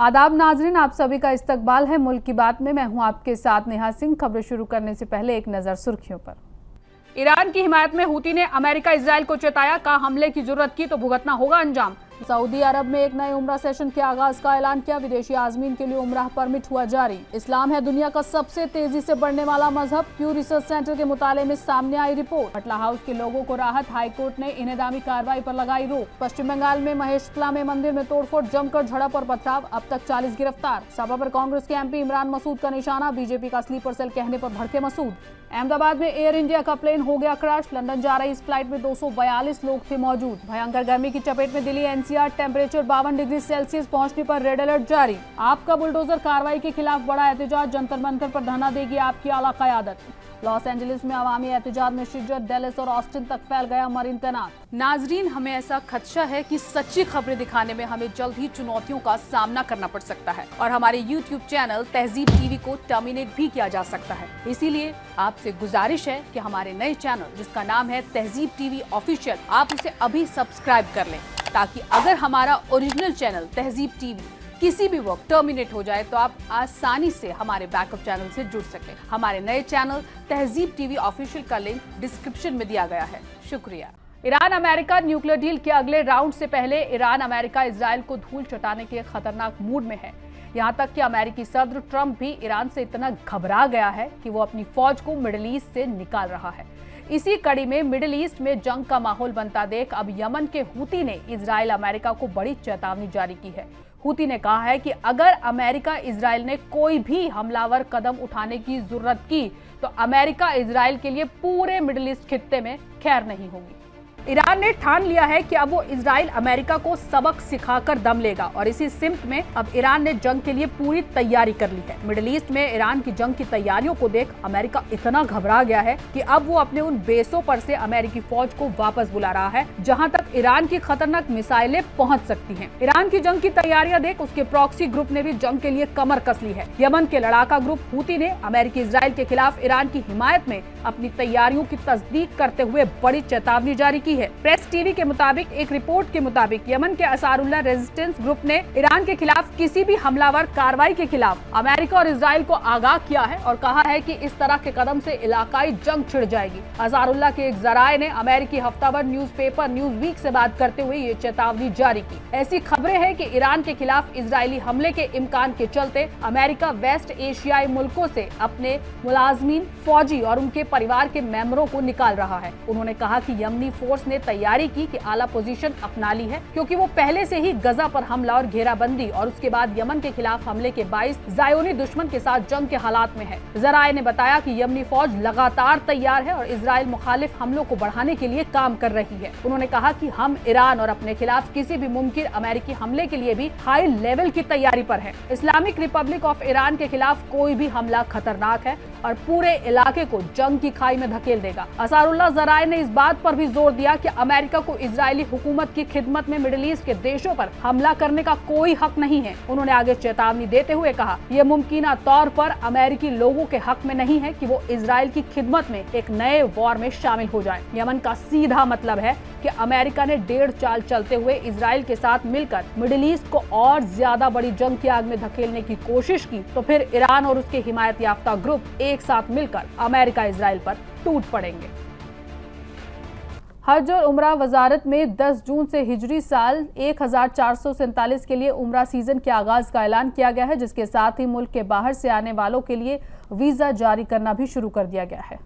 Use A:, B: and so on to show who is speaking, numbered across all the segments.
A: आदाब नाजरीन, आप सभी का इस्तकबाल है मुल्क की बात में। मैं हूं आपके साथ नेहा सिंह। खबरें शुरू करने से पहले एक नजर सुर्खियों पर। ईरान की हिमायत में हूती ने अमेरिका इजराइल को चेताया, कहा हमले की जरूरत की तो भुगतना होगा अंजाम। सऊदी अरब में एक नए उम्रा सेशन के आगाज का ऐलान किया, विदेशी आजमीन के लिए उम्रा परमिट हुआ जारी। इस्लाम है दुनिया का सबसे तेजी से बढ़ने वाला मजहब, प्यू रिसर्च सेंटर के मुताले में सामने आई रिपोर्ट। पटला हाउस के लोगों को राहत, हाईकोर्ट ने इन्हेदामी कार्रवाई पर लगाई रोक। पश्चिम बंगाल में महेशतला में मंदिर में तोड़फोड़, जमकर झड़प और पथराव, अब तक 40 गिरफ्तार। सभा पर कांग्रेस के एमपी इमरान मसूद का निशाना, बीजेपी का स्लीपर सेल कहने पर भड़के मसूद। अहमदाबाद में एयर इंडिया का प्लेन हो गया क्रैश, लंदन जा रही इस फ्लाइट में 242 लोग थे मौजूद। भयंकर गर्मी की चपेट में Delhi NCR, temperature 52 degree Celsius पहुंचने पर रेड अलर्ट जारी। आपका बुलडोजर कार्रवाई के खिलाफ बड़ा एहतजाज, जंतर मंतर पर धरना देगी आपकी आला क़यादत। लॉस एंजलिस में अवामी एहतजाज में शिद्दत, डेलस और ऑस्टिन तक फैल गया मरीन तैनात। नाजरीन, हमें ऐसा खदशा है कि सच्ची खबरें दिखाने में हमें जल्द ही चुनौतियों का सामना करना पड़ सकता है और हमारे यूट्यूब चैनल तहजीब टीवी को टर्मिनेट भी किया जा सकता है। इसीलिए आपसे गुजारिश है कि हमारे नए चैनल जिसका नाम है तहजीब टीवी ऑफिशियल, आप उसे अभी सब्सक्राइब कर लें, ताकि अगर हमारा ओरिजिनल चैनल तहजीब टीवी किसी भी वक्त टर्मिनेट हो जाए तो आप आसानी से हमारे बैकअप चैनल से जुड़ सकें। हमारे नए चैनल तहजीब टीवी ऑफिशियल का लिंक डिस्क्रिप्शन में दिया गया है। शुक्रिया। ईरान अमेरिका न्यूक्लियर डील के अगले राउंड से पहले ईरान अमेरिका इजराइल को धूल चटाने के खतरनाक मूड में है। यहाँ तक कि अमेरिकी सदर ट्रंप भी ईरान से इतना घबरा गया है कि वो अपनी फौज को मिडिल ईस्ट से निकाल रहा है। इसी कड़ी में मिडिल ईस्ट में जंग का माहौल बनता देख अब यमन के हूती ने इजराइल अमेरिका को बड़ी चेतावनी जारी की है। हूती ने कहा है कि अगर अमेरिका इजराइल ने कोई भी हमलावर कदम उठाने की जरूरत की तो अमेरिका इजराइल के लिए पूरे मिडिल ईस्ट खित्ते में खैर नहीं होगी। ईरान ने ठान लिया है कि अब वो इजराइल अमेरिका को सबक सिखाकर दम लेगा और इसी सिमत में अब ईरान ने जंग के लिए पूरी तैयारी कर ली है। मिडिल ईस्ट में ईरान की जंग की तैयारियों को देख अमेरिका इतना घबरा गया है कि अब वो अपने उन बेसों पर से अमेरिकी फौज को वापस बुला रहा है जहां तक ईरान की खतरनाक मिसाइलें पहुंच सकती हैं। ईरान की जंग की तैयारियां देख उसके प्रॉक्सी ग्रुप ने भी जंग के लिए कमर कस ली है। यमन के लड़ाका ग्रुप हूती ने अमेरिकी इजराइल के खिलाफ ईरान की हिमायत में अपनी तैयारियों की तस्दीक करते हुए बड़ी चेतावनी जारी की है। प्रेस टीवी के मुताबिक एक रिपोर्ट के मुताबिक यमन के असारुल्लाह रेजिस्टेंस ग्रुप ने ईरान के खिलाफ किसी भी हमलावर कार्रवाई के खिलाफ अमेरिका और इजराइल को आगाह किया है और कहा है कि इस तरह के कदम से इलाकाई जंग छिड़ जाएगी। असारुल्लाह के एक जराये ने अमेरिकी हफ्तावार न्यूज़पेपर न्यूज वीक से बात करते हुए ये चेतावनी जारी की। ऐसी खबरें हैं कि ईरान के खिलाफ इजरायली हमले के इम्कान के चलते अमेरिका वेस्ट एशियाई मुल्कों से अपने मुलाजमीन, फौजी और उनके परिवार के मेंबरों को निकाल रहा है। उन्होंने कहा कि यमनी फोर्स ने तैयारी की कि आला पोजीशन अपना ली है क्योंकि वो पहले से ही गजा पर हमला और घेराबंदी और उसके बाद यमन के खिलाफ हमले के बाइस जायोनी दुश्मन के साथ जंग के हालात में है। जराये ने बताया कि यमनी फौज लगातार तैयार है और इजराइल मुखालिफ हमलों को बढ़ाने के लिए काम कर रही है। उन्होंने कहा कि हम ईरान और अपने खिलाफ किसी भी मुमकिन अमेरिकी हमले के लिए भी हाई लेवल की तैयारी पर है। इस्लामिक रिपब्लिक ऑफ ईरान के खिलाफ कोई भी हमला खतरनाक है और पूरे इलाके को जंग की खाई में धकेल देगा। असारुल्लाह जराये ने इस बात पर भी जोर दिया कि अमेरिका को इजरायली हुकूमत की खिदमत में मिडिल ईस्ट के देशों पर हमला करने का कोई हक नहीं है। उन्होंने आगे चेतावनी देते हुए कहा, यह मुमकिन तौर पर अमेरिकी लोगों के हक में नहीं है कि वो इजराइल की खिदमत में एक नए वॉर में शामिल हो जाएं। यमन का सीधा मतलब है कि अमेरिका ने 1.5 चाल चलते हुए इजराइल के साथ मिलकर मिडिल ईस्ट को और ज्यादा बड़ी जंग की आग में धकेलने की कोशिश की तो फिर ईरान और उसके हिमायत याफ्ता ग्रुप एक साथ मिलकर अमेरिका इजराइल पर टूट पड़ेंगे। हज और उम्रा वजारत में 10 जून से हिजरी साल 1447 के लिए उम्रा सीजन के आगाज का ऐलान किया गया है, जिसके साथ ही मुल्क के बाहर से आने वालों के लिए वीजा जारी करना भी शुरू कर दिया गया है।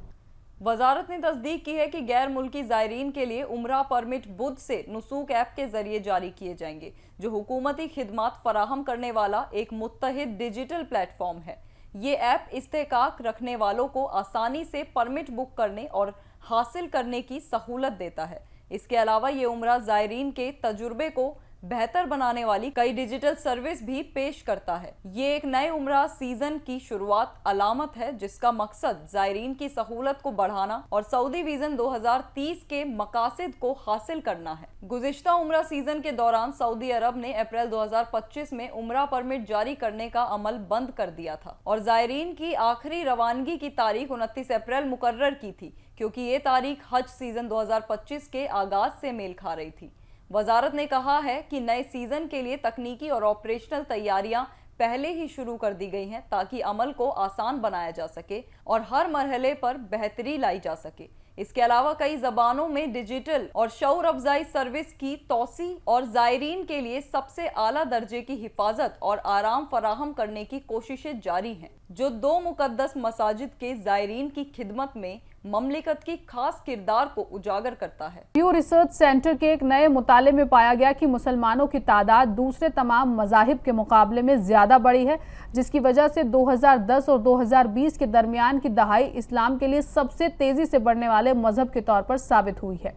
B: वजारत ने तस्दीक की है कि गैर मुल्की ज़ायरीन के लिए उम्रा परमिट बुध से नुसूक ऐप के जरिए जारी किए जाएंगे, जो हुकूमती खिदमात फराहम करने वाला एक मुत्तहिद डिजिटल प्लेटफॉर्म है। ये ऐप इस्तेकाक रखने वालों को आसानी से परमिट बुक करने और हासिल करने की सहूलत देता है। इसके अलावा ये उम्रा ज़ायरीन के तजुर्बे को बेहतर बनाने वाली कई डिजिटल सर्विस भी पेश करता है। ये एक नए उम्रा सीजन की शुरुआत अलामत है जिसका मकसद ज़ायरीन की सहूलत को बढ़ाना और सऊदी विजन 2030 के मकासद को हासिल करना है। गुज़िश्ता उम्रा सीजन के दौरान सऊदी अरब ने अप्रैल 2025 में उम्रा परमिट जारी करने का अमल बंद कर दिया था और ज़ायरीन की आखिरी रवानगी की तारीख 29 अप्रैल मुकर्रर की थी, क्योंकि ये तारीख हज सीजन 2025 के आगाज से मेल खा रही थी। वजारत ने कहा है कि नए सीजन के लिए तकनीकी और ऑपरेशनल तैयारियां पहले ही शुरू कर दी गई हैं ताकि अमल को आसान बनाया जा सके और हर मरहले पर बेहतरी लाई जा सके। इसके अलावा कई जबानों में डिजिटल और शऊर अफजाई सर्विस की तौसी और जायरीन के लिए सबसे आला दर्जे की हिफाजत और आराम फराहम करने की कोशिशें जारी हैं, जो 2 मुकद्दस मसाजिद के जायरीन की खिदमत में ममलिकत की खास किरदार को उजागर करता है।
A: प्यू रिसर्च सेंटर के एक नए मुताले में पाया गया कि मुसलमानों की तादाद दूसरे तमाम मज़ाहिब के मुकाबले में ज़्यादा बढ़ी है, जिसकी वजह से 2010 और 2020 के दरमियान की दहाई इस्लाम के लिए सबसे तेजी से बढ़ने वाले मजहब के तौर पर साबित हुई है।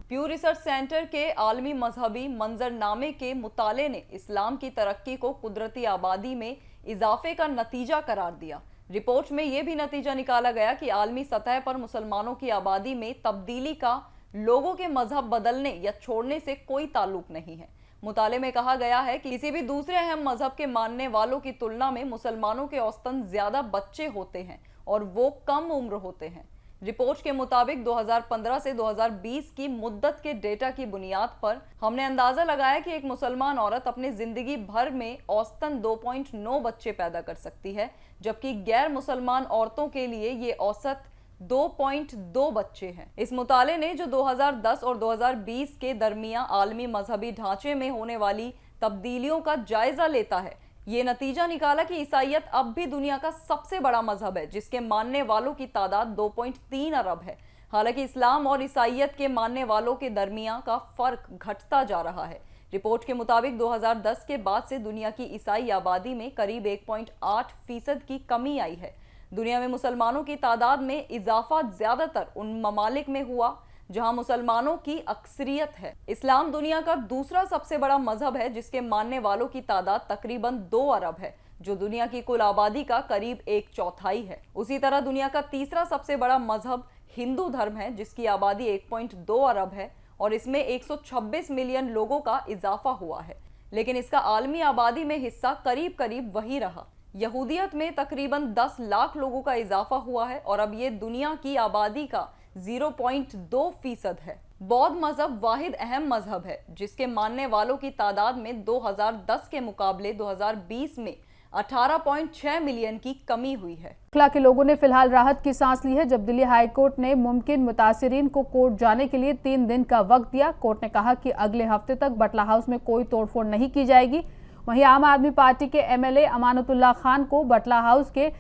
B: प्यू रिसर्च सेंटर के आलमी मजहबी मंजरनामे के मुताले ने इस्लाम की तरक्की को कुदरती आबादी में इजाफे का नतीजा करार दिया। रिपोर्ट में यह भी नतीजा निकाला गया कि आलमी सतह पर मुसलमानों की आबादी में तब्दीली का लोगों के मजहब बदलने या छोड़ने से कोई ताल्लुक नहीं है। मुताले में कहा गया है कि किसी भी दूसरे अहम मजहब के मानने वालों की तुलना में मुसलमानों के औसतन ज्यादा बच्चे होते हैं और वो कम उम्र होते हैं। रिपोर्ट के मुताबिक 2015 से 2020 की मुद्दत के डेटा की बुनियाद पर हमने अंदाजा लगाया कि एक मुसलमान औरत अपनी जिंदगी भर में औसतन 2.9 बच्चे पैदा कर सकती है, जबकि गैर मुसलमान औरतों के लिए ये औसत 2.2 बच्चे हैं। इस मुताले ने जो 2010 और 2020 के दरमियान आलमी मजहबी ढांचे में होने वाली तब्दीलियों का जायजा लेता है, ये नतीजा निकाला कि ईसाईयत अब भी दुनिया का सबसे बड़ा मजहब है, जिसके मानने वालों की तादाद 2.3 अरब है। हालांकि इस्लाम और ईसाईयत के मानने वालों के दरमियान का फर्क घटता जा रहा है। रिपोर्ट के मुताबिक 2010 के बाद से दुनिया की ईसाई आबादी में करीब 1.8% की कमी आई है। दुनिया में मुसलमानों की तादाद में इजाफा ज्यादातर उन ममालिक में हुआ जहां मुसलमानों की अक्सरियत है। इस्लाम दुनिया का दूसरा सबसे बड़ा मजहब है, जिसके मानने वालों की तादाद तकरीबन 2 अरब है, जो दुनिया की कुल आबादी का करीब 1/4 है। उसी तरह दुनिया का तीसरा सबसे बड़ा मजहब हिंदू धर्म है, जिसकी आबादी 1.2 अरब है और इसमें 126 मिलियन लोगों का इजाफा हुआ है, लेकिन इसका आलमी आबादी में हिस्सा करीब करीब वही रहा। यहूदियत में तकरीबन 10 लाख लोगों का इजाफा हुआ है और अब ये दुनिया की आबादी का 0.2% है। बौद्ध मजहब वाहिद अहम मजहब है, जिसके मानने वालों की तादाद में 2010 के मुकाबले 2020 में 18.6 मिलियन की कमी हुई है।
A: बटला के लोगों ने फिलहाल राहत की सांस ली है, जब दिल्ली हाई कोर्ट ने मुमकिन मुतासिरीन को कोर्ट जाने के लिए 3 दिन का वक्त दिया। कोर्ट ने कहा कि अगले हफ्ते तक बटला हाउस में कोई तोड़फोड़ नहीं की जाएगी। वहीं आम आदमी पार्टी के MLA अमानतुल्लाह खान को बटला हाउस के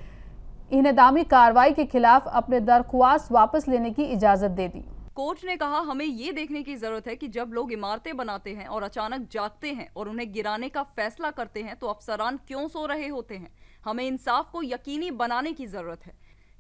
A: इन्हदामी कार्रवाई के खिलाफ अपने दरख्वास्त वापस लेने की इजाजत दे दी।
B: कोर्ट ने कहा, हमें ये देखने की जरूरत है कि जब लोग इमारतें बनाते हैं और अचानक जागते हैं और उन्हें गिराने का फैसला करते हैं तो अफसरान क्यों सो रहे होते हैं। हमें इंसाफ को यकीनी बनाने की जरूरत है।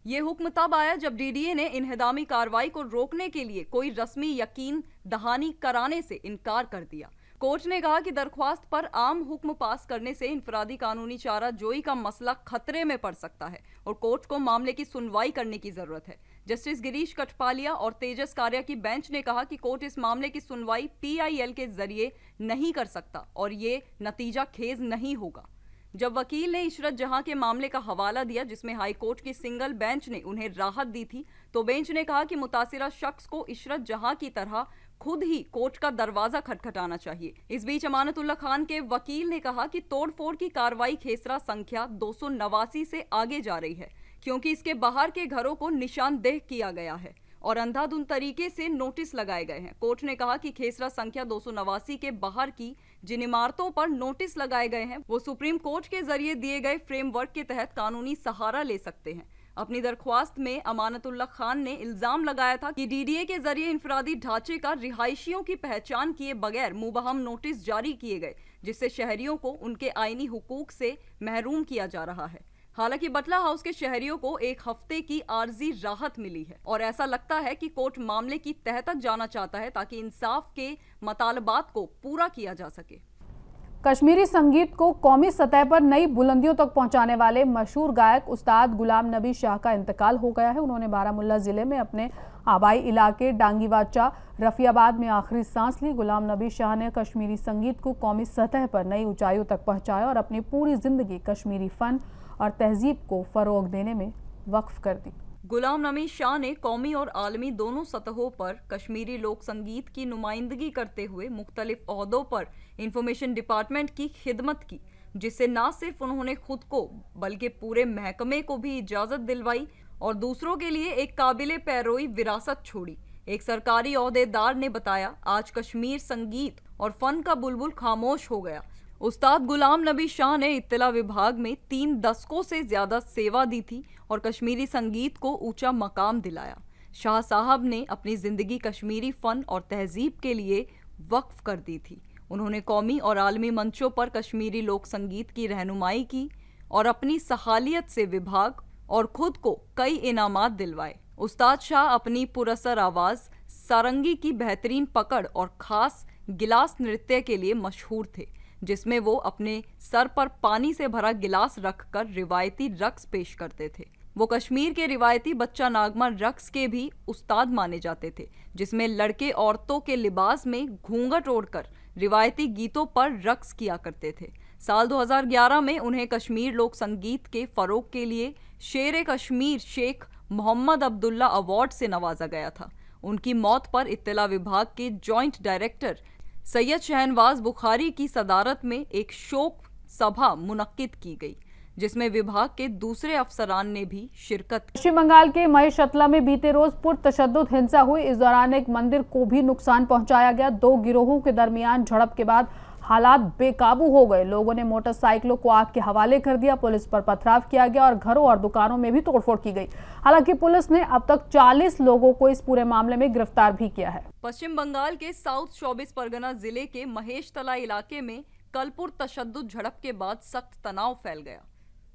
B: ये हुक्म तब आया जब DDA ने इन्हदामी कार्रवाई को रोकने के लिए कोई रस्मी यकीन दहानी कराने से इनकार कर दिया। कोर्ट ने कहा कि दरख्वास्त पर आम हुक्म पास करने से इनफरादी कानूनी चारा जोई का मसला खतरे में पड़ सकता है और कोर्ट को मामले की सुनवाई करने की जरूरत है। जस्टिस गिरीश कठपालिया और तेजस कारिया की बेंच ने कहा कि कोर्ट इस मामले की सुनवाई PIL के जरिए नहीं कर सकता और ये नतीजा खेज नहीं होगा। जब वकील ने इशरत जहां के मामले का हवाला दिया, जिसमें हाई कोर्ट की सिंगल बेंच ने उन्हें राहत दी थी, तो बेंच ने कहा कि मुतासिरा शख्स को इशरत जहां की तरह खुद ही कोर्ट का दरवाजा खटखटाना चाहिए। इस बीच अमानतुल्लाह खान के वकील ने कहा कि तोड़फोड़ की कार्रवाई खेसरा संख्या 289 से आगे जा रही है, क्योंकि इसके बाहर के घरों को निशानदेह किया गया है और अंधाधुंध तरीके से नोटिस लगाए गए हैं। कोर्ट ने कहा कि खेसरा संख्या 289 के बाहर की जिन इमारतों पर नोटिस लगाए गए हैं वो सुप्रीम कोर्ट के जरिए दिए गए फ्रेमवर्क के तहत कानूनी सहारा ले सकते हैं। अपनी दरख्वास्त में अमानतुल्लाह खान ने इल्जाम लगाया था कि DDA के जरिए इंफरादी ढांचे का रिहायशियों की पहचान किए बगैर मुबहम नोटिस जारी किए गए, जिससे शहरियों को उनके आईनी हुकूक से महरूम किया जा रहा है। हालांकि बटला हाउस के शहरियों को 1 हफ्ते की आर्जी राहत मिली है और ऐसा लगता है कि कोर्ट मामले की तह तक जाना चाहता है ताकि इंसाफ के मतालबात को पूरा किया जा सके।
A: कश्मीरी संगीत को कौमी सतह पर नई बुलंदियों तक पहुंचाने वाले मशहूर गायक उस्ताद गुलाम नबी शाह का इंतकाल हो गया है। उन्होंने बारामुल्ला जिले में अपने आबाई इलाके डांगीवाचा रफियाबाद में आखिरी सांस ली। गुलाम नबी शाह ने कश्मीरी संगीत को कौमी सतह पर नई ऊंचाइयों तक पहुंचाया और अपनी पूरी जिंदगी कश्मीरी फन और तहजीब को फरोग देने में वक्फ कर दी।
B: गुलाम नबी शाह ने कौमी और आलमी दोनों सतहों पर कश्मीरी लोक संगीत की नुमाइंदगी करते हुए मुख्तलिफ ओहदों पर इंफॉर्मेशन डिपार्टमेंट की खिदमत की, जिससे न सिर्फ उन्होंने खुद को बल्कि पूरे महकमे को भी इजाजत दिलवाई और दूसरों के लिए एक काबिले पैरोई विरासत छोड़ी। एक सरकारी ओहदेदार ने बताया, आज कश्मीर संगीत और फन का बुलबुल खामोश हो गया। उस्ताद गुलाम नबी शाह ने इत्तला विभाग में 3 दशकों से ज्यादा सेवा दी थी और कश्मीरी संगीत को ऊंचा मकाम दिलाया। शाह साहब ने अपनी जिंदगी कश्मीरी फन और तहजीब के लिए वक्फ कर दी थी। उन्होंने कौमी और आलमी मंचों पर कश्मीरी लोक संगीत की रहनुमाई की और अपनी सहालियत से विभाग और खुद को कई इनामात दिलवाए। उस्ताद शाह अपनी पुरअसर आवाज, सारंगी की बेहतरीन पकड़ और खास गिलास नृत्य के लिए मशहूर थे, जिसमें वो अपने सर पर पानी से भरा गिलास रखकर रिवायती रक्स पेश करते थे। वो कश्मीर के रिवायती बच्चा नागमा रक्स के भी उस्ताद माने जाते थे, जिसमें लड़के औरतों के लिबास में घूंघट ओढ़कर रिवायती गीतों पर रक्स किया करते थे। साल 2011 में उन्हें कश्मीर लोक संगीत के फरोग के लिए शेर कश्मीर शेख मोहम्मद अब्दुल्ला अवार्ड से नवाजा गया था। उनकी मौत पर इत्तला विभाग के जॉइंट डायरेक्टर सैयद शहनवाज बुखारी की सदारत में एक शोक सभा मुनक्किद की गई, जिसमें विभाग के दूसरे अफसरान ने भी शिरकत की।
A: पश्चिम बंगाल के महेशतला में बीते रोज पुरतशद्दुद हिंसा हुई। इस दौरान एक मंदिर को भी नुकसान पहुंचाया गया। 2 गिरोहों के दरमियान झड़प के बाद हालात बेकाबू हो गए। लोगों ने मोटरसाइकिलों को आग के हवाले कर दिया। पुलिस पर पथराव किया गया और घरों और दुकानों में भी तोड़फोड़ की गई। हालांकि पुलिस ने अब तक 40 लोगों को इस पूरे मामले में गिरफ्तार भी किया है।
B: पश्चिम बंगाल के साउथ 24 परगना जिले के महेशतला इलाके में कल पुरतशद्दुद झड़प के बाद सख्त तनाव फैल गया।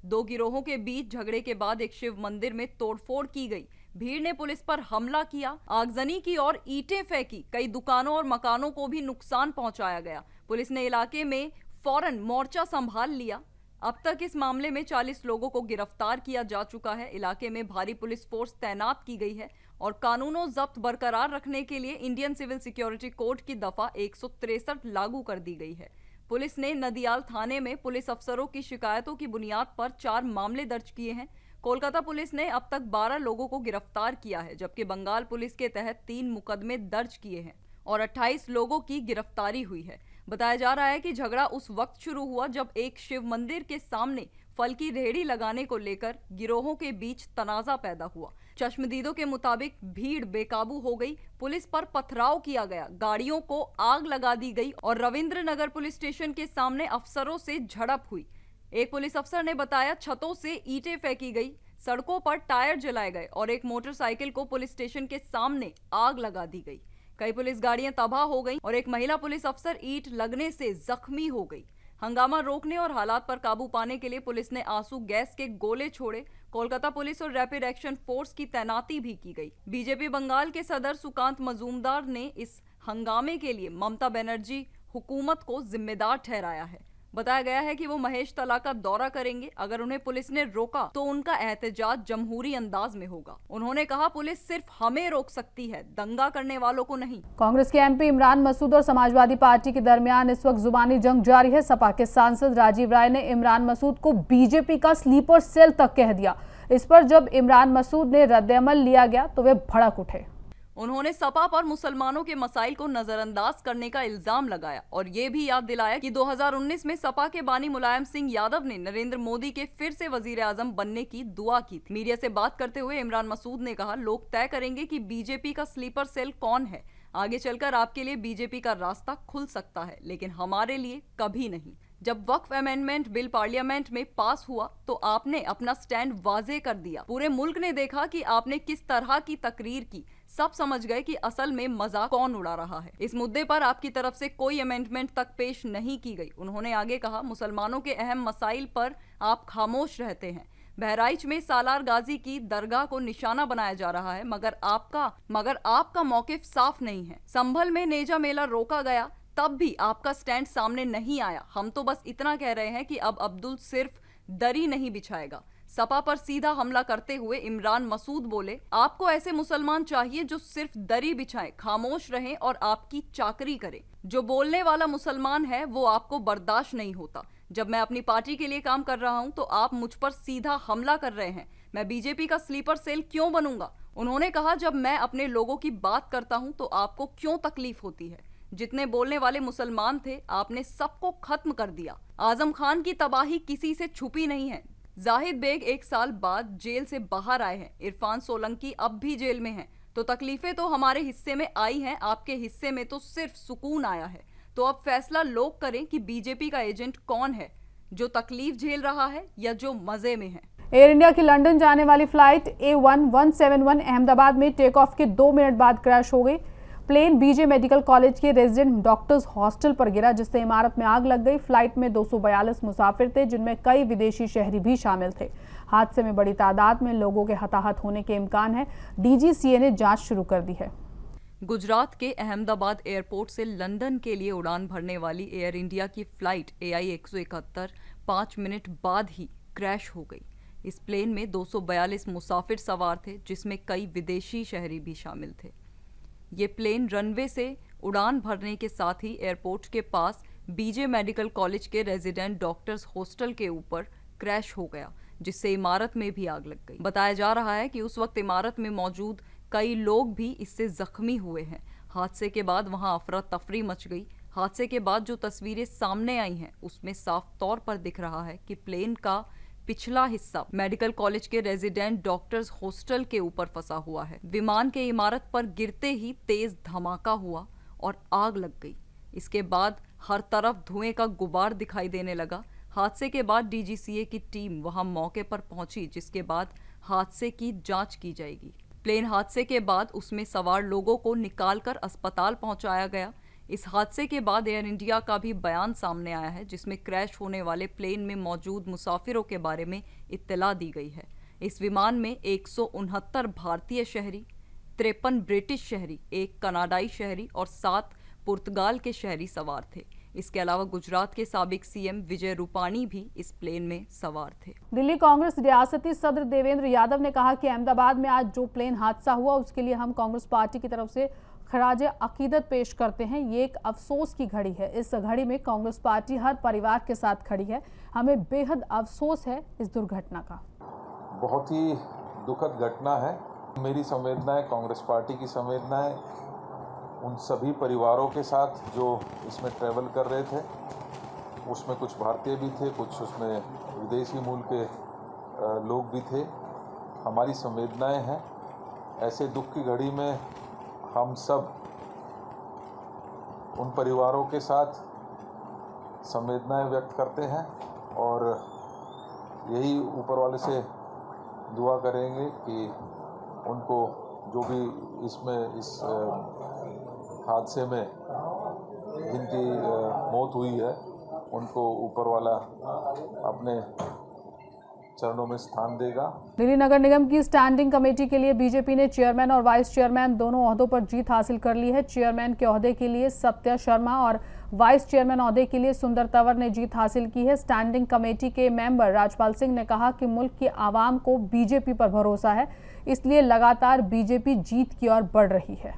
B: 2 गिरोहों के बीच झगड़े के बाद एक शिव मंदिर में तोड़फोड़ की गई। भीड़ ने पुलिस पर हमला किया, आगजनी की और ईंटें फेंकी। कई दुकानों और मकानों को भी नुकसान पहुंचाया गया। पुलिस ने इलाके में फौरन मोर्चा संभाल लिया। अब तक इस मामले में 40 लोगों को गिरफ्तार किया जा चुका है। इलाके में भारी पुलिस फोर्स तैनात की गई है और कानूनों जब्त बरकरार रखने के लिए इंडियन सिविल सिक्योरिटी कोड की दफा 163 लागू कर दी गई है। पुलिस ने नदियाल थाने में पुलिस अफसरों की शिकायतों की बुनियाद पर 4 मामले दर्ज किए हैं। कोलकाता पुलिस ने अब तक 12 लोगों को गिरफ्तार किया है, जबकि बंगाल पुलिस के तहत 3 मुकदमे दर्ज किए हैं और 28 लोगों की गिरफ्तारी हुई है। बताया जा रहा है कि झगड़ा उस वक्त शुरू हुआ जब एक शिव मंदिर के सामने फल की रेहड़ी लगाने को लेकर गिरोहों के बीच तनाजा पैदा हुआ। चश्मदीदों के मुताबिक भीड़ बेकाबू हो गई, पुलिस पर पथराव किया गया, गाड़ियों को आग लगा दी गई और रविंद्र नगर पुलिस स्टेशन के सामने अफसरों से झड़प हुई। एक पुलिस अफसर ने बताया, छतों से ईंटें फेंकी गई, सड़कों पर टायर जलाए गए और एक मोटरसाइकिल को पुलिस स्टेशन के सामने आग लगा दी गई। कई पुलिस गाड़ियां तबाह हो गईं और एक महिला पुलिस अफसर ईंट लगने से जख्मी हो गई। हंगामा रोकने और हालात पर काबू पाने के लिए पुलिस ने आंसू गैस के गोले छोड़े। कोलकाता पुलिस और रैपिड एक्शन फोर्स की तैनाती भी की गई। बीजेपी बंगाल के सदर सुकांत मजूमदार ने इस हंगामे के लिए ममता बनर्जी हुकूमत को जिम्मेदार ठहराया है। बताया गया है कि वो महेशतला का दौरा करेंगे। अगर उन्हें पुलिस ने रोका तो उनका एहतजाज जमहूरी अंदाज में होगा। उन्होंने कहा, पुलिस सिर्फ हमें रोक सकती है, दंगा करने वालों को नहीं।
A: कांग्रेस के एमपी इमरान मसूद और समाजवादी पार्टी के दरमियान इस वक्त जुबानी जंग जारी है। सपा के सांसद राजीव राय ने इमरान मसूद को बीजेपी का स्लीपर सेल तक कह दिया। इस पर जब इमरान मसूद ने रद्द-ए-अमल लिया गया तो वे भड़क उठे।
B: उन्होंने सपा पर मुसलमानों के मसाइल को नजरअंदाज करने का इल्जाम लगाया और ये भी याद दिलाया कि 2019 में सपा के बानी मुलायम सिंह यादव ने नरेंद्र मोदी के फिर से वजीर आजम बनने की दुआ की थी। मीडिया से बात करते हुए इमरान मसूद ने कहा, लोग तय करेंगे कि बीजेपी का स्लीपर सेल कौन है। आगे चलकर आपके लिए बीजेपी का रास्ता खुल सकता है, लेकिन हमारे लिए कभी नहीं। जब वक्फ अमेंडमेंट बिल पार्लियामेंट में पास हुआ तो आपने अपना स्टैंड वाजे कर दिया। पूरे मुल्क ने देखा कि आपने किस तरह की तकरीर की। सब समझ गए कि असल में मजाक कौन उड़ा रहा है। इस मुद्दे पर आपकी तरफ से कोई अमेंडमेंट तक पेश नहीं की गई। उन्होंने आगे कहा, मुसलमानों के अहम मसाइल पर आप खामोश रहते हैं। बहराइच में सालार गाजी की दरगाह को निशाना बनाया जा रहा है, मगर आपका मौकिफ साफ नहीं है। संभल में नेजा मेला रोका गया, तब भी आपका स्टैंड सामने नहीं आया। हम तो बस इतना कह रहे हैं कि अब अब्दुल सिर्फ दरी नहीं बिछाएगा। सपा पर सीधा हमला करते हुए इमरान मसूद बोले, आपको ऐसे मुसलमान चाहिए जो सिर्फ दरी बिछाएं, खामोश रहें और आपकी चाकरी करें। जो बोलने वाला मुसलमान है वो आपको बर्दाश्त नहीं होता। जब मैं अपनी पार्टी के लिए काम कर रहा हूं तो आप मुझ पर सीधा हमला कर रहे हैं। मैं बीजेपी का स्लीपर सेल क्यों बनूंगा? उन्होंने कहा, जब मैं अपने लोगों की बात करता हूं तो आपको क्यों तकलीफ होती है? जितने बोलने वाले मुसलमान थे आपने सबको खत्म कर दिया। आजम खान की तबाही किसी से छुपी नहीं है। जाहिद बेग 1 साल बाद जेल से बाहर आए हैं। इरफान सोलंकी अब भी जेल में हैं। तो तकलीफें तो हमारे हिस्से में आई हैं, आपके हिस्से में तो सिर्फ सुकून आया है। तो अब फैसला लोग करें कि बीजेपी का एजेंट कौन है, जो तकलीफ झेल रहा है या जो मजे में है।
A: एयर इंडिया की लंदन जाने वाली फ्लाइट A1171 अहमदाबाद में टेक ऑफ के 2 मिनट बाद क्रैश हो गई। प्लेन बीजे मेडिकल कॉलेज के रेजिडेंट डॉक्टर्स हॉस्टल पर गिरा, जिससे इमारत में आग लग गई। फ्लाइट में 242 मुसाफिर थे, जिनमें कई विदेशी शहरी भी शामिल थे। हादसे में बड़ी तादाद में लोगों के हताहत होने के इम्कान है। DGCA ने जांच शुरू कर दी है।
B: गुजरात के अहमदाबाद एयरपोर्ट से लंदन के लिए उड़ान भरने वाली एयर इंडिया की फ्लाइट AI 171 5 मिनट बाद ही क्रैश हो गई। इस प्लेन में 242 मुसाफिर सवार थे, जिसमें कई विदेशी शहरी भी शामिल थे। ये प्लेन रनवे से उड़ान भरने के साथ ही एयरपोर्ट के पास बीजे मेडिकल कॉलेज के रेजिडेंट डॉक्टर्स हॉस्टल के ऊपर क्रैश हो गया, जिससे इमारत में भी आग लग गई। बताया जा रहा है कि उस वक्त इमारत में मौजूद कई लोग भी इससे जख्मी हुए हैं। हादसे के बाद वहां अफरा तफरी मच गई। हादसे के बाद जो तस्वीरें सामने आई हैं उसमें साफ तौर पर दिख रहा है कि प्लेन का पिछला हिस्सा मेडिकल कॉलेज के रेजिडेंट डॉक्टर्स हॉस्टल के ऊपर फंसा हुआ है। विमान के इमारत पर गिरते ही तेज धमाका हुआ और आग लग गई। इसके बाद हर तरफ धुएं का गुबार दिखाई देने लगा। हादसे के बाद DGCA की टीम वहां मौके पर पहुंची, जिसके बाद हादसे की जांच की जाएगी। प्लेन हादसे के बाद उसमें सवार लोगों को निकालकर अस्पताल पहुंचाया गया। इस हादसे के बाद एयर इंडिया का भी बयान सामने आया है, जिसमें क्रैश होने वाले प्लेन में मौजूद मुसाफिरों के बारे में इत्तला दी गई है। इस विमान में 169 भारतीय शहरी, 53 ब्रिटिश शहरी, 1 कनाडाई शहरी और 7 पुर्तगाल के शहरी सवार थे। इसके अलावा गुजरात के साबिक CM विजय रूपाणी भी इस प्लेन में सवार थे।
A: दिल्ली कांग्रेस रियासती सदर देवेंद्र यादव ने कहा कि अहमदाबाद में आज जो प्लेन हादसा हुआ उसके लिए हम कांग्रेस पार्टी की तरफ से खराज अकीदत पेश करते हैं। ये एक अफसोस की घड़ी है। इस घड़ी में कांग्रेस पार्टी हर परिवार के साथ खड़ी है। हमें बेहद अफसोस है इस दुर्घटना का।
C: बहुत ही दुखद घटना है। मेरी संवेदनाएं, कांग्रेस पार्टी की संवेदनाएं उन सभी परिवारों के साथ जो इसमें ट्रैवल कर रहे थे। उसमें कुछ भारतीय भी थे, कुछ उसमें विदेशी मूल के लोग भी थे। हमारी संवेदनाएं हैं। ऐसे दुख की घड़ी में हम सब उन परिवारों के साथ संवेदनाएं व्यक्त करते हैं और यही ऊपर वाले से दुआ करेंगे कि उनको जो भी इसमें इस हादसे में जिनकी मौत हुई है उनको ऊपर वाला अपने चरणों में स्थान देगा।
A: दिल्ली नगर निगम की स्टैंडिंग कमेटी के लिए बीजेपी ने चेयरमैन और वाइस चेयरमैन दोनों ओहदों पर जीत हासिल कर ली है। चेयरमैन के ओहदे के लिए सत्या शर्मा और वाइस चेयरमैन ओहदे के लिए सुंदर तंवर ने जीत हासिल की है। स्टैंडिंग कमेटी के मेंबर राजपाल सिंह ने कहा कि मुल्क की आवाम को बीजेपी पर भरोसा है, इसलिए लगातार बीजेपी जीत की ओर बढ़ रही है।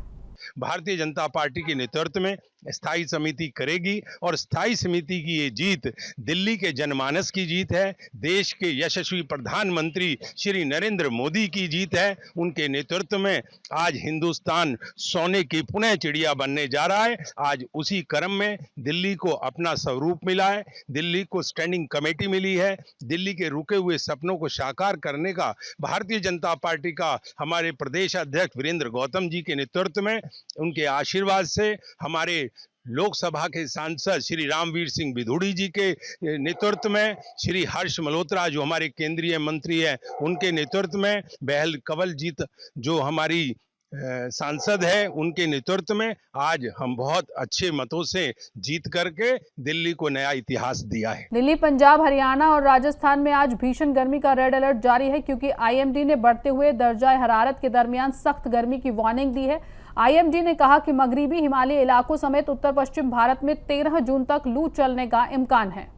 D: भारतीय जनता पार्टी के नेतृत्व में स्थायी समिति करेगी और स्थायी समिति की ये जीत दिल्ली के जनमानस की जीत है, देश के यशस्वी प्रधानमंत्री श्री नरेंद्र मोदी की जीत है। उनके नेतृत्व में आज हिंदुस्तान सोने की पुनः चिड़िया बनने जा रहा है। आज उसी क्रम में दिल्ली को अपना स्वरूप मिला है, दिल्ली को स्टैंडिंग कमेटी मिली है। दिल्ली के रुके हुए सपनों को साकार करने का भारतीय जनता पार्टी का हमारे प्रदेश अध्यक्ष वीरेंद्र गौतम जी के नेतृत्व में, उनके आशीर्वाद से, हमारे लोकसभा के सांसद श्री रामवीर सिंह बिधूड़ी जी के नेतृत्व में, श्री हर्ष मल्होत्रा जो हमारे केंद्रीय मंत्री हैं उनके नेतृत्व में, बहल कंवलजीत जो हमारी सांसद है उनके नेतृत्व में आज हम बहुत अच्छे मतों से जीत करके दिल्ली को नया इतिहास दिया है।
A: दिल्ली, पंजाब, हरियाणा और राजस्थान में आज भीषण गर्मी का रेड अलर्ट जारी है, क्योंकि IMD ने बढ़ते हुए दर्जा हरारत के दरमियान सख्त गर्मी की वार्निंग दी है। IMD ने कहा कि मगरिबी हिमालयी इलाकों समेत उत्तर पश्चिम भारत में 13 जून तक लू चलने का इम्कान है।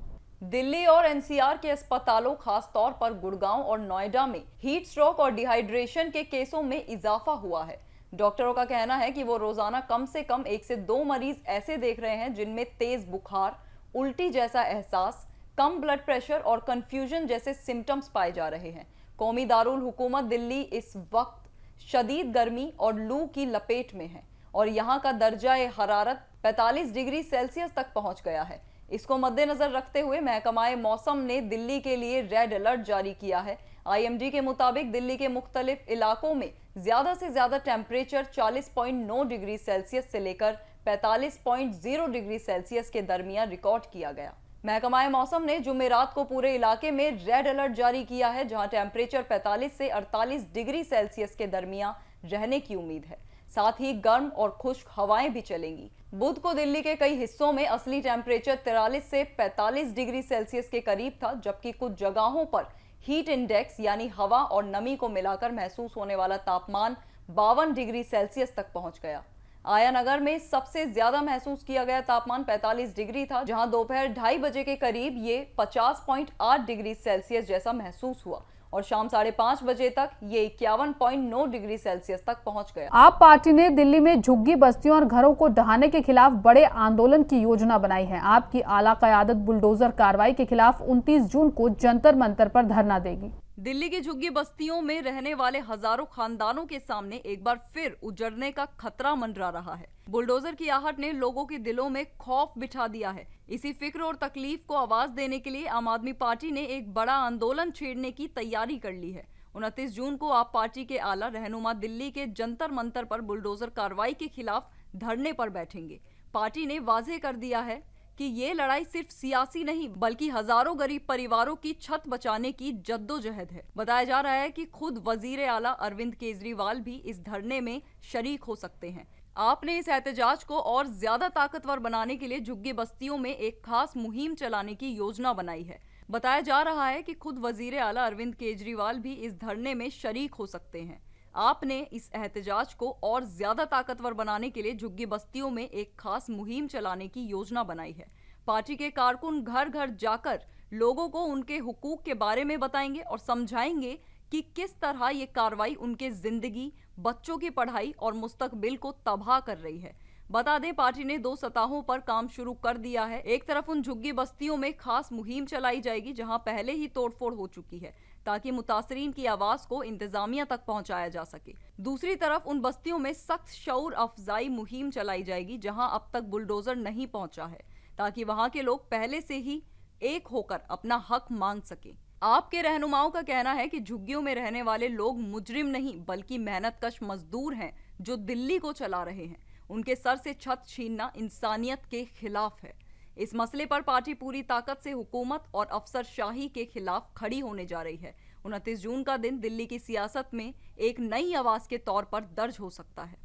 B: दिल्ली और NCR के अस्पतालों, खास तौर पर गुड़गांव और नोएडा में हीट स्ट्रोक और डिहाइड्रेशन के केसों में इजाफा हुआ है। डॉक्टरों का कहना है कि वो रोजाना कम से कम 1 से 2 मरीज ऐसे देख रहे हैं जिनमें तेज बुखार, उल्टी जैसा एहसास, कम ब्लड प्रेशर और कंफ्यूजन जैसे सिम्टम्स पाए जा रहे हैं। कौमी दारुल हुकूमत दिल्ली इस वक्त शदीद गर्मी और लू की लपेट में है और यहाँ का दर्जा हरारत 45 डिग्री सेल्सियस तक पहुंच गया है। इसको मद्देनजर रखते हुए महकमाए मौसम ने दिल्ली के लिए रेड अलर्ट जारी किया है। IMD के मुताबिक दिल्ली के मुख्तलिफ इलाकों में ज्यादा से ज्यादा टेम्परेचर 40.9 डिग्री सेल्सियस से लेकर 45.0 डिग्री सेल्सियस के दरमियान रिकॉर्ड किया गया। महकमाए मौसम ने जुमेरात को पूरे इलाके में रेड अलर्ट जारी किया है, जहां टेम्परेचर 45 से 48 डिग्री सेल्सियस के दरमियान रहने की उम्मीद है। साथ ही गर्म और खुश्क हवाएं भी चलेंगी। बुध को दिल्ली के कई हिस्सों में असली टेम्परेचर 43 से 45 डिग्री सेल्सियस के करीब था, जबकि कुछ जगहों पर हीट इंडेक्स यानी हवा और नमी को मिलाकर महसूस होने वाला तापमान 52 डिग्री सेल्सियस तक पहुंच गया। आयानगर में सबसे ज्यादा महसूस किया गया तापमान 45 डिग्री था, जहां दोपहर 2:30 बजे के करीब ये 50.8 डिग्री सेल्सियस जैसा महसूस हुआ और शाम 5:30 बजे तक ये 51.9 डिग्री सेल्सियस तक पहुंच गया।
A: आप पार्टी ने दिल्ली में झुग्गी बस्तियों और घरों को ढहाने के खिलाफ बड़े आंदोलन की योजना बनाई है। आपकी आला क़यादत बुलडोजर कार्रवाई के खिलाफ 29 जून को जंतर मंतर पर धरना देगी।
B: दिल्ली की झुग्गी बस्तियों में रहने वाले हजारों खानदानों के सामने एक बार फिर उजड़ने का खतरा मंडरा रहा है। बुलडोजर की आहट ने लोगों के दिलों में खौफ बिठा दिया है। इसी फिक्र और तकलीफ को आवाज देने के लिए आम आदमी पार्टी ने एक बड़ा आंदोलन छेड़ने की तैयारी कर ली है। 29 जून को आप पार्टी के आला रहनुमा दिल्ली के जंतर मंतर पर बुलडोजर कार्रवाई के खिलाफ धरने पर बैठेंगे। पार्टी ने वाजे कर दिया है कि ये लड़ाई सिर्फ सियासी नहीं बल्कि हजारों गरीब परिवारों की छत बचाने की जद्दोजहद है। बताया जा रहा है कि खुद वजीर आला अरविंद केजरीवाल भी इस धरने में शरीक हो सकते हैं। आपने इस एहतजाज को और ज्यादा ताकतवर बनाने के लिए झुग्गी बस्तियों में एक खास मुहिम चलाने की योजना बनाई है। बताया जा रहा है कि खुद वजीर आला अरविंद केजरीवाल भी इस धरने में शरीक हो सकते हैं। आपने इस एहतजाज को और ज्यादा ताकतवर बनाने के लिए झुग्गी बस्तियों में एक खास मुहिम चलाने की योजना बनाई है। पार्टी के कारकुन घर घर जाकर लोगों को उनके हुकूक के बारे में बताएंगे और समझाएंगे कि किस तरह ये कार्रवाई उनके जिंदगी, बच्चों की पढ़ाई और मुस्तकबिल को तबाह कर रही है। बता दें, पार्टी ने 2 सतहों पर काम शुरू कर दिया है। एक तरफ उन झुग्गी बस्तियों में खास मुहिम चलाई जाएगी जहां पहले ही तोड़फोड़ हो चुकी है, ताकि मुतासरीन की आवाज को इंतजामिया तक पहुंचाया जा सके। दूसरी तरफ उन बस्तियों में सख्त शऊर अफजाई मुहिम चलाई जाएगी जहां अब तक बुलडोजर नहीं पहुंचा है, ताकि वहां के लोग पहले से ही एक होकर अपना हक मांग सके। आपके रहनुमाओं का कहना है कि झुग्गियों में रहने वाले लोग मुजरिम नहीं बल्कि मेहनतकश मजदूर हैं जो दिल्ली को चला रहे हैं। उनके सर से छत छीनना इंसानियत के खिलाफ है। इस मसले पर पार्टी पूरी ताकत से हुकूमत और अफसरशाही के खिलाफ खड़ी होने जा रही है। 29 जून का दिन दिल्ली की सियासत में एक नई आवाज के तौर पर दर्ज हो सकता है।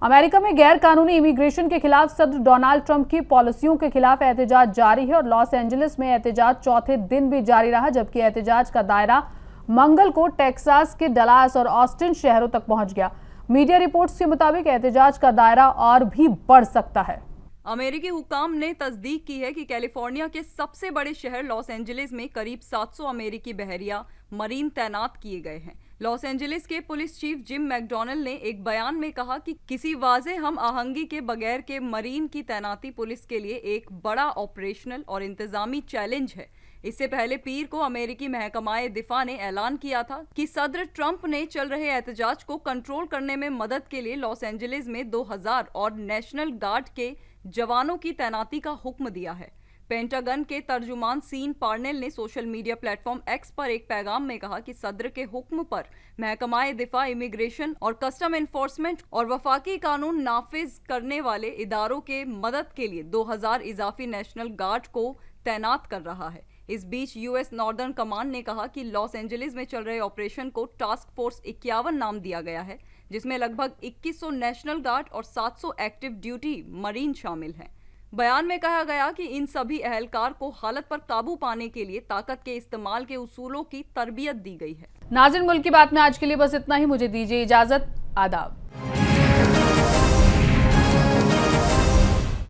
A: अमेरिका में गैर कानूनी इमिग्रेशन के खिलाफ सदर डोनाल्ड ट्रंप की पॉलिसियों के खिलाफ एहतजाज जारी है और लॉस एंजलिस में एहतजाज चौथे दिन भी जारी रहा, जबकि एहतजाज का दायरा मंगल को टेक्सास के डलास और ऑस्टिन शहरों तक पहुंच गया। मीडिया रिपोर्ट्स के मुताबिक एहतजाज का दायरा और भी बढ़ सकता है।
B: अमेरिकी हुकाम ने तस्दीक की है कि कैलिफोर्निया के सबसे बड़े शहर लॉस एंजलिस में करीब 700 अमेरिकी बहरिया मरीन तैनात किए गए हैं। लॉस एंजलिस के पुलिस चीफ जिम मैकडोनल्ड ने एक बयान में कहा कि किसी वाज़े हम आहंगी के बगैर के मरीन की तैनाती पुलिस के लिए एक बड़ा ऑपरेशनल और इंतजामी चैलेंज है। इससे पहले पीर को अमेरिकी महकमाए दिफा ने ऐलान किया था कि सदर ट्रंप ने चल रहे एहतजाज को कंट्रोल करने में मदद के लिए लॉस एंजलिस में 2000 और नेशनल गार्ड के जवानों की तैनाती का हुक्म दिया है। पेंटागन के तर्जुमान सीन पार्नेल ने सोशल मीडिया प्लेटफॉर्म एक्स पर एक पैगाम में कहा कि सदर के हुक्म पर महकमाए दिफा, इमिग्रेशन और कस्टम एनफोर्समेंट और वफाकी कानून नाफिज करने वाले इदारों के मदद के लिए 2000 इजाफी नेशनल गार्ड को तैनात कर रहा है। इस बीच यूएस नॉर्दर्न कमांड ने कहा कि लॉस एंजलिस में चल रहे ऑपरेशन को टास्क फोर्स 51 नाम दिया गया है, जिसमें लगभग 2100 नेशनल गार्ड और 700 एक्टिव ड्यूटी मरीन शामिल हैं। बयान में कहा गया कि इन सभी अहलकार को हालत पर काबू पाने के लिए ताकत के इस्तेमाल के उसूलों की तरबियत दी गई है।
A: नाज़रीन, मुल्क की बात में आज के लिए बस इतना ही। मुझे दीजिए इजाजत। आदाब।